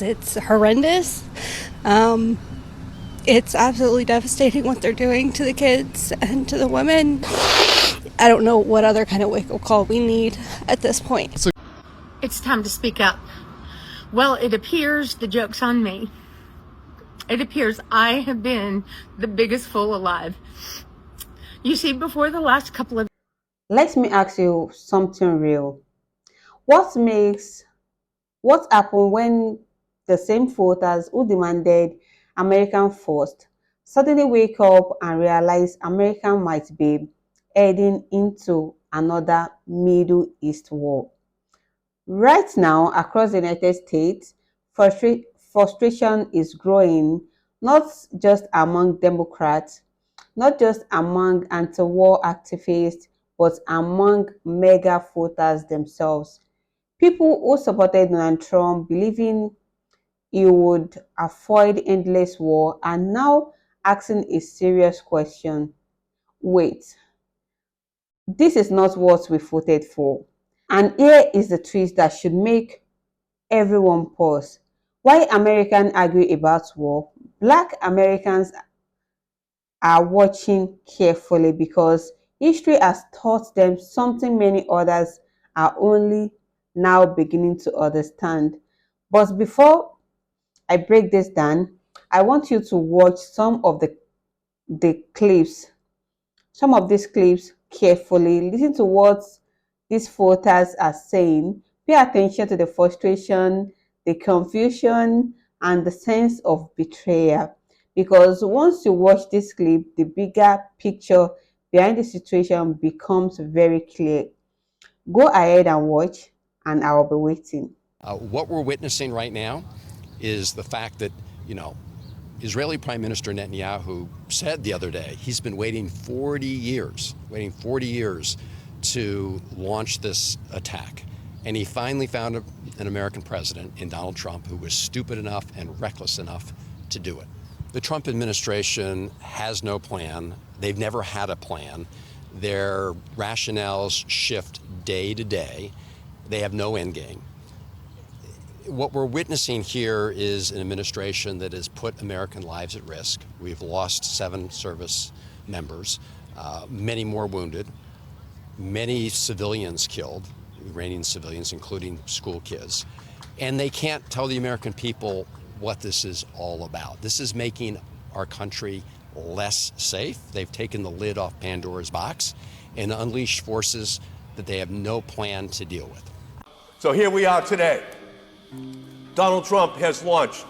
It's horrendous. Um, it's absolutely devastating what they're doing to the kids and to the women. I don't know what other kind of wake-up call we need at this point. It's time to speak up. Well, it appears the joke's on me. It appears I have been the biggest fool alive. You see, before the last couple of... Let me ask you something real. What happened when the same voters who demanded American first suddenly wake up and realize America might be heading into another Middle East war? Right now, across the United States, frustration is growing, not just among Democrats, not just among anti-war activists, but among MAGA voters themselves. People who supported Donald Trump, believing he would avoid endless war, are now asking a serious question. Wait, this is not what we voted for. And here is the twist that should make everyone pause. Why Americans argue about war? Black Americans are watching carefully because history has taught them something many others are only now beginning to understand. But before I break this down, I want you to watch the clips, some of these clips carefully. Listen to what these voters are saying. Pay attention to the frustration, the confusion, and the sense of betrayal. Because once you watch this clip, the bigger picture behind the situation becomes very clear. Go ahead and watch, and I will be waiting. What we're witnessing right now is the fact that, Israeli Prime Minister Netanyahu said the other day he's been waiting 40 years to launch this attack. And he finally found an American president in Donald Trump who was stupid enough and reckless enough to do it. The Trump administration has no plan. They've never had a plan. Their rationales shift day to day. They have no end game. What we're witnessing here is an administration that has put American lives at risk. We've lost 7 service members, many more wounded, many civilians killed, Iranian civilians, including school kids. And they can't tell the American people what this is all about. This is making our country less safe. They've taken the lid off Pandora's box and unleashed forces that they have no plan to deal with. So here we are today. Donald Trump has launched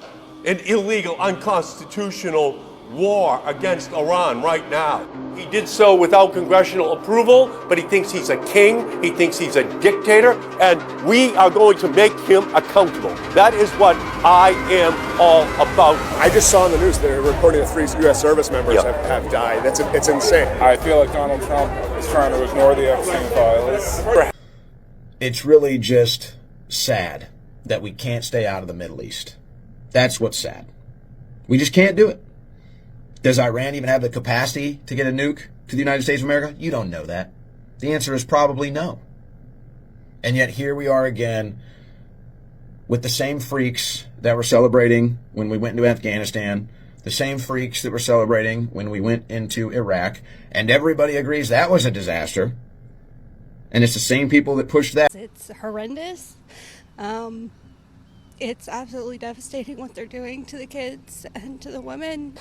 an illegal, unconstitutional war against Iran right now. He did so without congressional approval, but he thinks he's a king, he thinks he's a dictator, and we are going to make him accountable. That is what I am all about. I just saw in the news they're reporting that 3 U.S. service members have died. It's insane. I feel like Donald Trump is trying to ignore the Epstein files. It's really just sad that we can't stay out of the Middle East. That's what's sad. We just can't do it. Does Iran even have the capacity to get a nuke to the United States of America? You don't know that. The answer is probably no. And yet here we are again with the same freaks that were celebrating when we went into Afghanistan, the same freaks that were celebrating when we went into Iraq, and everybody agrees that was a disaster. And it's the same people that pushed that. It's horrendous. It's absolutely devastating what they're doing to the kids and to the women.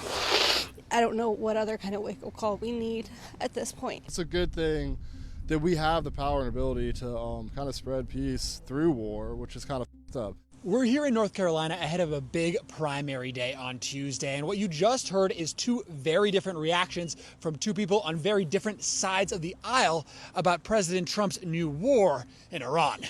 I don't know what other kind of wake-up call we need at this point. It's a good thing that we have the power and ability to kind of spread peace through war, which is kind of f***ed up. We're here in North Carolina ahead of a big primary day on Tuesday, and what you just heard is 2 very different reactions from 2 people on very different sides of the aisle about President Trump's new war in Iran.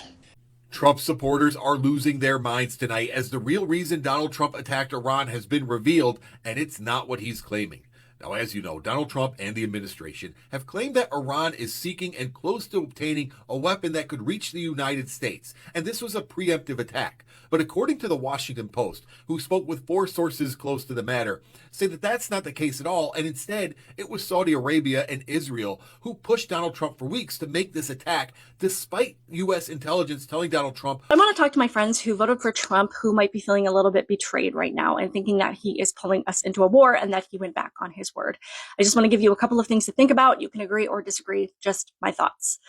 Trump supporters are losing their minds tonight as the real reason Donald Trump attacked Iran has been revealed, and it's not what he's claiming. Now, as you know, Donald Trump and the administration have claimed that Iran is seeking and close to obtaining a weapon that could reach the United States, and this was a preemptive attack. But according to the Washington Post, who spoke with 4 sources close to the matter, say that that's not the case at all, and instead it was Saudi Arabia and Israel who pushed Donald Trump for weeks to make this attack, despite U.S. intelligence telling Donald Trump. I want to talk to my friends who voted for Trump who might be feeling a little bit betrayed right now and thinking that he is pulling us into a war and that he went back on his word. I just want to give you a couple of things to think about. You can agree or disagree, just my thoughts.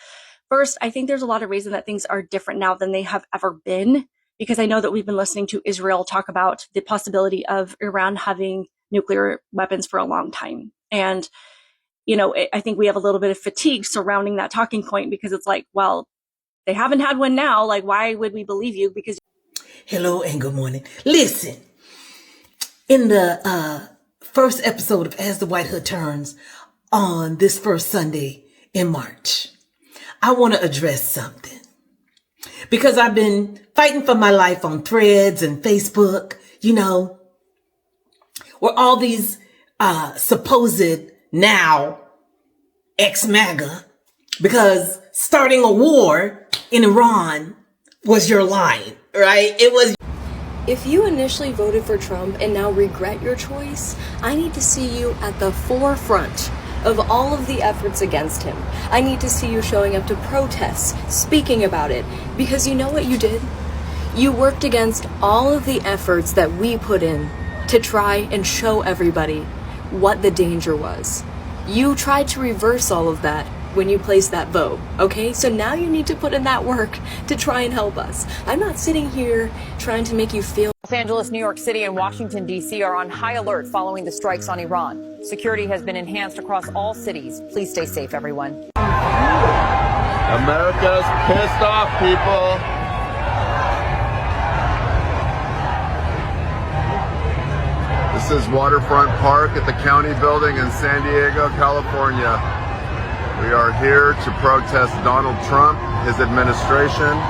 First, I think there's a lot of reason that things are different now than they have ever been, because I know that we've been listening to Israel talk about the possibility of Iran having nuclear weapons for a long time. And, you know, I think we have a little bit of fatigue surrounding that talking point because it's like, well, they haven't had one now. Like, why would we believe you? Because. Hello and good morning. Listen, in the first episode of As the White Hood Turns on this first Sunday in March, I want to address something because I've been fighting for my life on Threads and Facebook, you know, where all these supposed now ex-MAGA, because starting a war in Iran was your line, right? It was. If you initially voted for Trump and now regret your choice, I need to see you at the forefront of all of the efforts against him. I need to see you showing up to protests, speaking about it, because you know what you did? You worked against all of the efforts that we put in to try and show everybody what the danger was. You tried to reverse all of that when you placed that vote, okay? So now you need to put in that work to try and help us. I'm not sitting here trying to make you feel. Los Angeles, New York City, and Washington, D.C. are on high alert following the strikes on Iran. Security has been enhanced across all cities. Please stay safe, everyone. America's pissed off, people. This is Waterfront Park at the county building in San Diego, California. We are here to protest Donald Trump, his administration.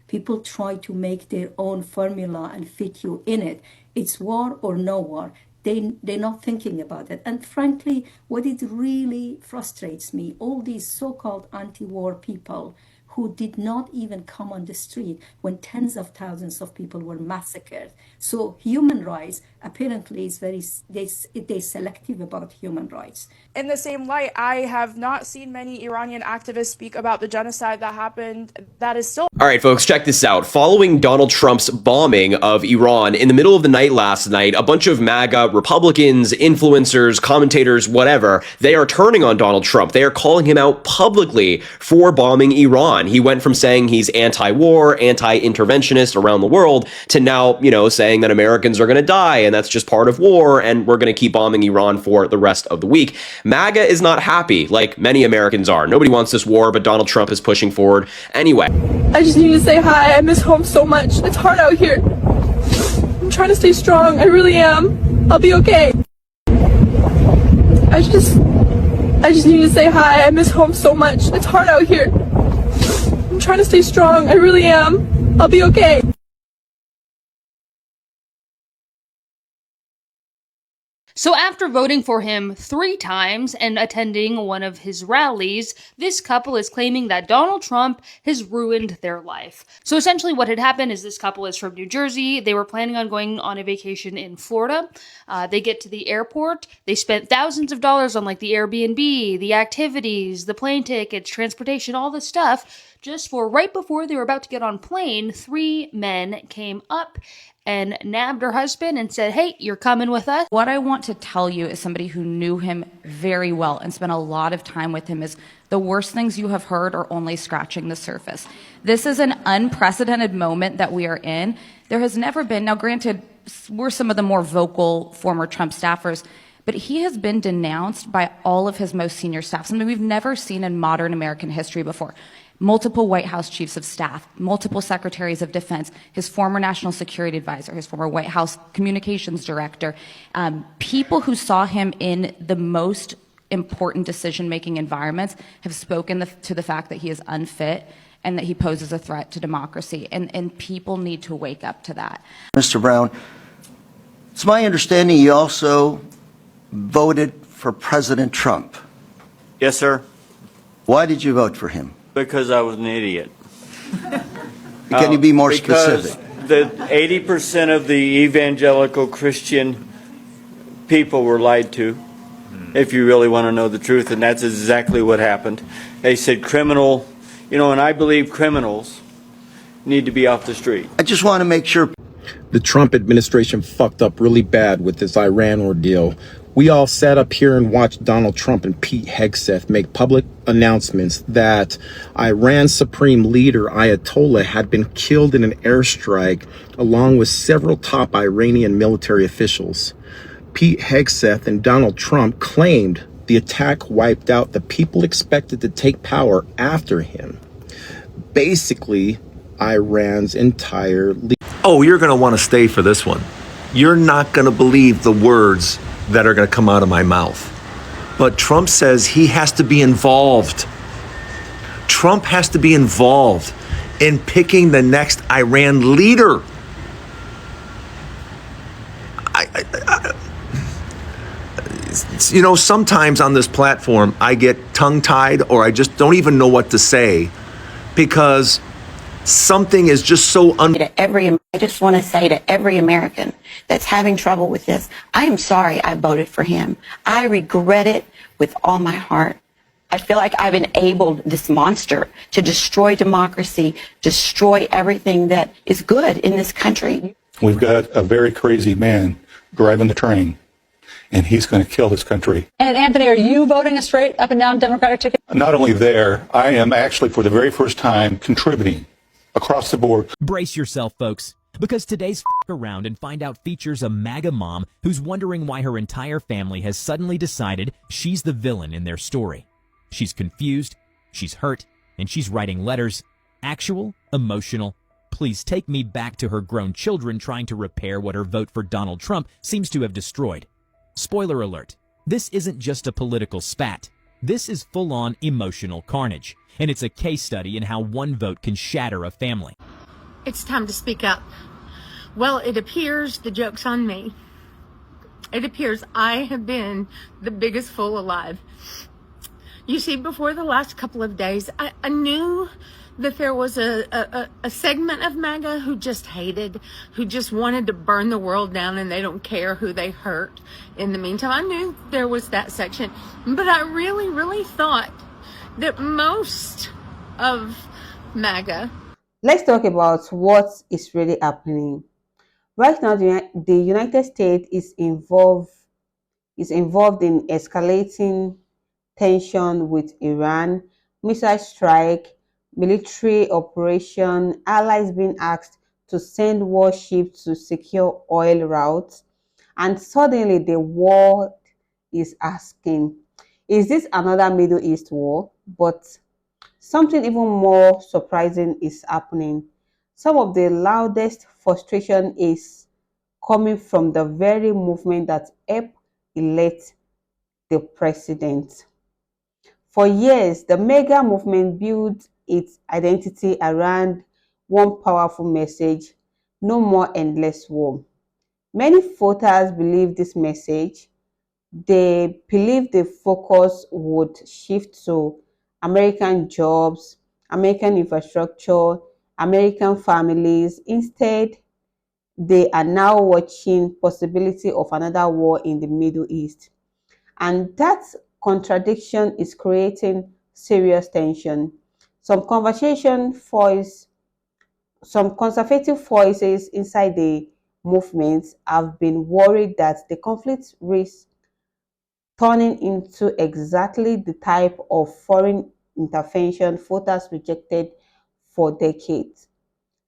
People try to make their own formula and fit you in it. It's war or no war. They're not thinking about it. And frankly, what it really frustrates me, all these so-called anti-war people who did not even come on the street when tens of thousands of people were massacred. So human rights apparently is they're selective about human rights. In the same light, I have not seen many Iranian activists speak about the genocide that happened. That is still. All right, folks, check this out. Following Donald Trump's bombing of Iran in the middle of the night last night, a bunch of MAGA Republicans, influencers, commentators, whatever, they are turning on Donald Trump. They are calling him out publicly for bombing Iran. He went from saying he's anti-war, anti-interventionist around the world to now, you know, saying that Americans are going to die and that's just part of war and we're going to keep bombing Iran for the rest of the week. MAGA is not happy, like many Americans are. Nobody wants this war, but Donald Trump is pushing forward anyway. I just need to say hi. I miss home so much. It's hard out here. I'm trying to stay strong. I really am. I'll be okay. I just need to say hi. I miss home so much. It's hard out here. I'm trying to stay strong. I really am. I'll be okay. So after voting for him 3 times and attending one of his rallies, this couple is claiming that Donald Trump has ruined their life. So essentially what had happened is this couple is from New Jersey. They were planning on going on a vacation in Florida. They get to the airport. They spent thousands of dollars on like the Airbnb, the activities, the plane tickets, transportation, all this stuff. Just for right before they were about to get on plane, 3 men came up and nabbed her husband and said, hey, you're coming with us. What I want to tell you as somebody who knew him very well and spent a lot of time with him is the worst things you have heard are only scratching the surface. This is an unprecedented moment that we are in. There has never been, now granted, we're some of the more vocal former Trump staffers, but he has been denounced by all of his most senior staff, something we've never seen in modern American history before. Multiple White House chiefs of staff, multiple secretaries of defense, his former national security advisor, his former White House communications director, people who saw him in the most important decision-making environments have spoken to the fact that he is unfit and that he poses a threat to democracy. And people need to wake up to that. Mr. Brown, It's my understanding you also voted for President Trump. Yes, sir. Why did you vote for him? Because I was an idiot. Can you be more because specific? The 80% of the evangelical Christian people were lied to, if you really want to know the truth, and that's exactly what happened. They said criminal, and I believe criminals need to be off the street. I just want to make sure. The Trump administration fucked up really bad with this Iran ordeal. We all sat up here and watched Donald Trump and Pete Hegseth make public announcements that Iran's supreme leader, Ayatollah, had been killed in an airstrike along with several top Iranian military officials. Pete Hegseth and Donald Trump claimed the attack wiped out the people expected to take power after him. Basically, Iran's entire Oh, you're going to want to stay for this one. You're not going to believe the words that are going to come out of my mouth. But Trump says he has to be involved. Trump has to be involved in picking the next Iran leader. Sometimes on this platform, I get tongue-tied or I just don't even know what to say because something is just so I just want to say to every American that's having trouble with this, I am sorry I voted for him. I regret it with all my heart. I feel like I've enabled this monster to destroy democracy, destroy everything that is good in this country. We've got a very crazy man driving the train, and he's going to kill this country. And Anthony, are you voting a straight up and down Democratic ticket? Not only there, I am actually for the very first time contributing across the board. Brace yourself, folks, because today's around and find out features a MAGA mom who's wondering why her entire family has suddenly decided she's the villain in their story. She's confused, she's hurt, and she's writing letters. Actual, emotional. Please take me back to her grown children trying to repair what her vote for Donald Trump seems to have destroyed. Spoiler alert, this isn't just a political spat. This is full-on emotional carnage. And it's a case study in how one vote can shatter a family. It's time to speak up. Well, it appears the joke's on me. It appears I have been the biggest fool alive. You see, before the last couple of days, I knew that there was a segment of MAGA who just hated, who just wanted to burn the world down and they don't care who they hurt. In the meantime, I knew there was that section, but I really, really thought that most of MAGA. Let's talk about what is really happening. Right now, the United States is involved in escalating tension with Iran, missile strike, military operation, allies being asked to send warships to secure oil routes, and suddenly the world is asking, is this another Middle East war? But something even more surprising is happening. Some of the loudest frustration is coming from the very movement that helped elect the president. For years, the MAGA movement built its identity around one powerful message: no more endless war. Many voters believe this message. They believe the focus would shift to American jobs, American infrastructure, American families. Instead, they are now watching possibility of another war in the Middle East. And that contradiction is creating serious tension. Some conservative voices inside the movement have been worried that the conflict risks turning into exactly the type of foreign intervention voters rejected for decades.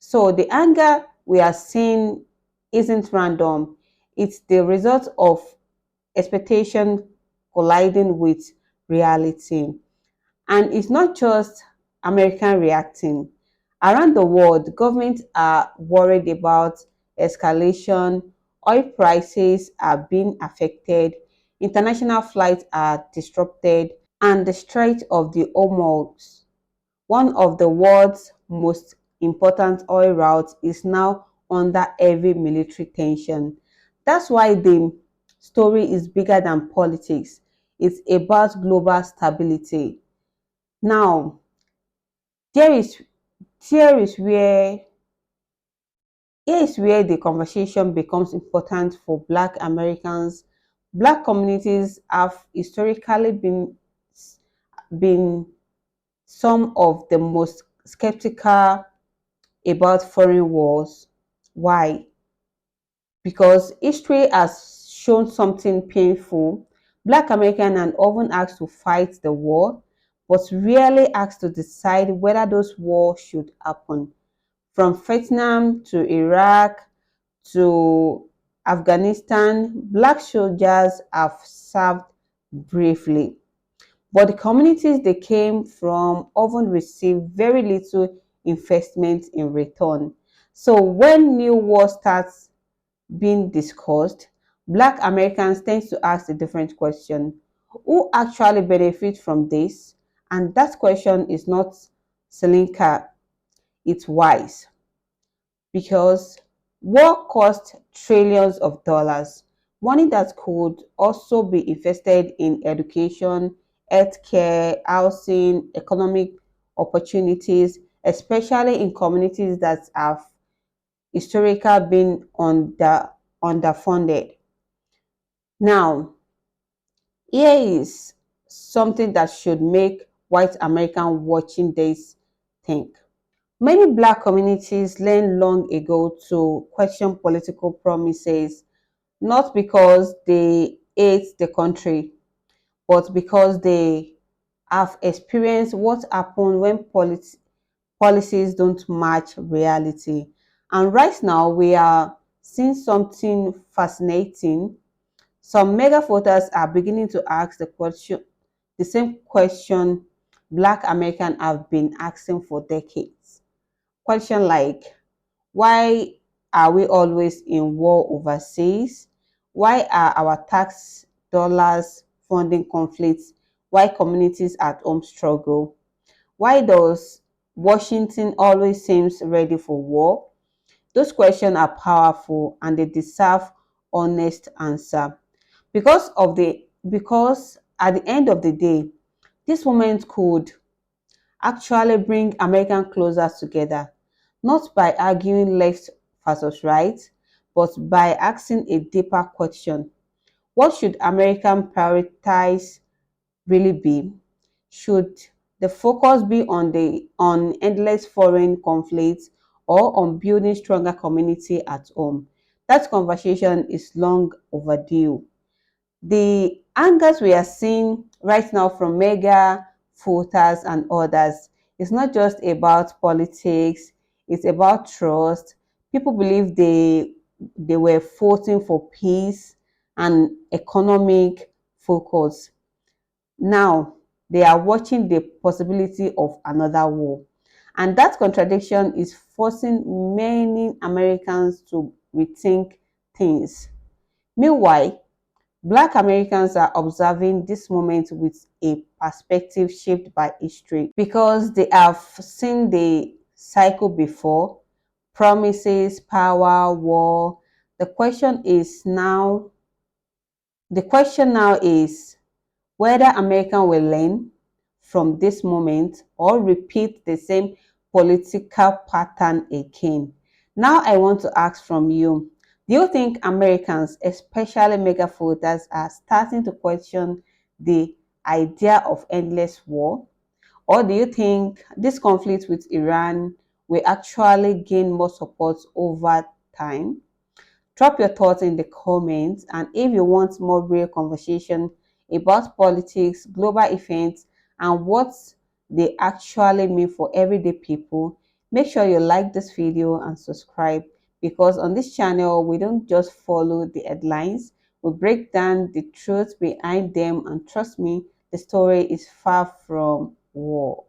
So the anger we are seeing isn't random. It's the result of expectation colliding with reality. And it's not just American reacting. Around the world, governments are worried about escalation, oil prices are being affected, international flights are disrupted, and the Strait of the Hormuz, one of the world's most important oil routes, is now under heavy military tension. That's why the story is bigger than politics. It's about global stability. Now, here is here is where here is where the conversation becomes important for Black Americans. Black communities have historically been some of the most skeptical about foreign wars. Why? Because history has shown something painful. Black Americans are often asked to fight the war, but rarely asked to decide whether those wars should happen. From Vietnam to Iraq to Afghanistan, Black soldiers have served bravely. But the communities they came from often receive very little investment in return. So when new war starts being discussed, Black Americans tend to ask a different question. Who actually benefits from this? And that question is not cynical, it's wise. Because war costs trillions of dollars, money that could also be invested in education, healthcare, housing, economic opportunities, especially in communities that have historically been underfunded. Now, here is something that should make white Americans watching this think. Many Black communities learned long ago to question political promises, not because they hate the country, but because they have experienced what happens when policies don't match reality. And right now, we are seeing something fascinating. Some mega voters are beginning to ask the same question Black Americans have been asking for decades. Question like, why are we always in war overseas? Why are our tax dollars funding conflicts? Why communities at home struggle? Why does Washington always seems ready for war? Those questions are powerful and they deserve honest answer. Because at the end of the day, this moment could actually bring Americans closer together, not by arguing left versus right, but by asking a deeper question. What should American prioritize really be? Should the focus be on endless foreign conflicts or on building stronger community at home? That conversation is long overdue. The angers we are seeing right now from MAGA voters and others is not just about politics, it's about trust. People believe they were voting for peace and economic focus. Now they are watching the possibility of another war. And that contradiction is forcing many Americans to rethink things. Meanwhile, Black Americans are observing this moment with a perspective shaped by history because they have seen the cycle before: promises, power, war. The question now is whether America will learn from this moment or repeat the same political pattern again. Now I want to ask from you, do you think Americans, especially mega voters, are starting to question the idea of endless war? Or do you think this conflict with Iran will actually gain more support over time? Drop your thoughts in the comments, and if you want more real conversation about politics, global events, and what they actually mean for everyday people, make sure you like this video and subscribe, because on this channel we don't just follow the headlines, we break down the truth behind them, and trust me, the story is far from war.